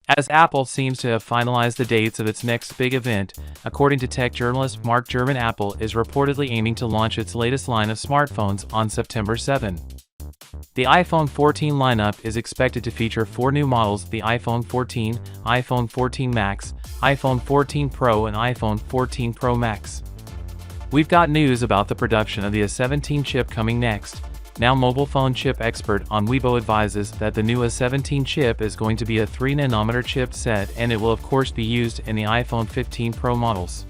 As Apple seems to have finalized the dates of its next big event, according to tech journalist Mark Gurman, Apple is reportedly aiming to launch its latest line of smartphones on September 7. The iPhone 14 lineup is expected to feature 4 new models: the iPhone 14, iPhone 14 Max, iPhone 14 Pro and iPhone 14 Pro Max. We've got news about the production of the A17 chip coming next. Now mobile phone chip expert on Weibo advises that the new A17 chip is going to be a 3nm chipset, and it will of course be used in the iPhone 15 Pro models.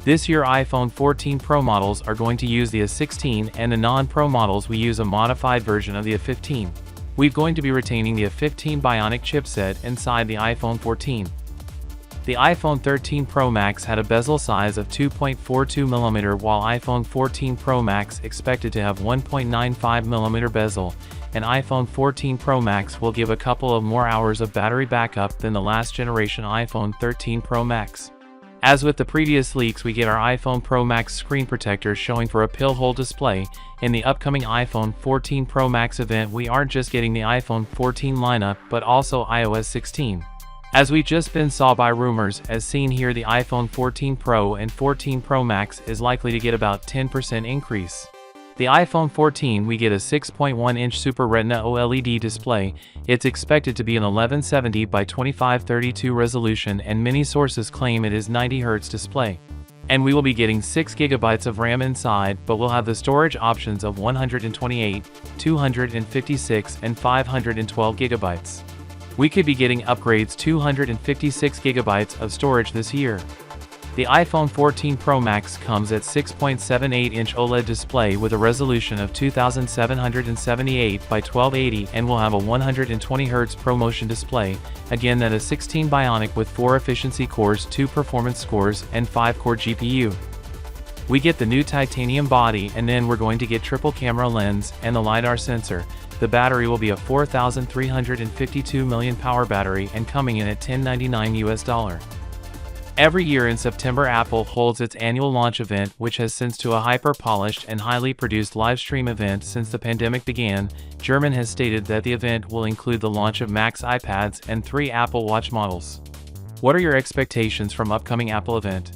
This year iPhone 14 Pro models are going to use the A16, and the non-Pro models will use a modified version of the A15. We're going to be retaining the A15 Bionic chipset inside the iPhone 14. The iPhone 13 Pro Max had a bezel size of 2.42mm, while iPhone 14 Pro Max expected to have 1.95mm bezel, and iPhone 14 Pro Max will give a couple of more hours of battery backup than the last generation iPhone 13 Pro Max. As with the previous leaks, we get our iPhone Pro Max screen protector showing for a pill hole display. In the upcoming iPhone 14 Pro Max event, we aren't just getting the iPhone 14 lineup, but also iOS 16. As we just been saw by rumors, as seen here, the iPhone 14 Pro and 14 Pro Max is likely to get about 10% increase. The iPhone 14 we get a 6.1-inch Super Retina OLED display. It's expected to be an 1170 by 2532 resolution, and many sources claim it is 90 Hz display. And we will be getting 6 GB of RAM inside, but we'll have the storage options of 128, 256 and 512 GB. We could be getting upgrades 256 GB of storage this year. The iPhone 14 Pro Max comes at 6.78-inch OLED display with a resolution of 2778 by 1280 and will have a 120 Hz ProMotion display. Again, that is A16 Bionic with 4 efficiency cores, 2 performance cores, and 5-core GPU. We get the new titanium body, and then we're going to get triple camera lens and the LiDAR sensor. The battery will be a 4,352 milliamp power battery and coming in at $1099 US. Every year in September, Apple holds its annual launch event, which has since to a hyper-polished and highly produced live stream event since the pandemic began. Gurman has stated that the event will include the launch of Max iPads and 3 Apple Watch models. What are your expectations from upcoming Apple event?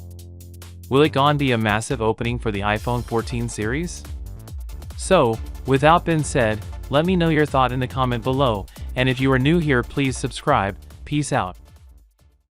Will it gonna be a massive opening for the iPhone 14 series? So, without being said, let me know your thought in the comment below, and if you are new here, please subscribe. Peace out.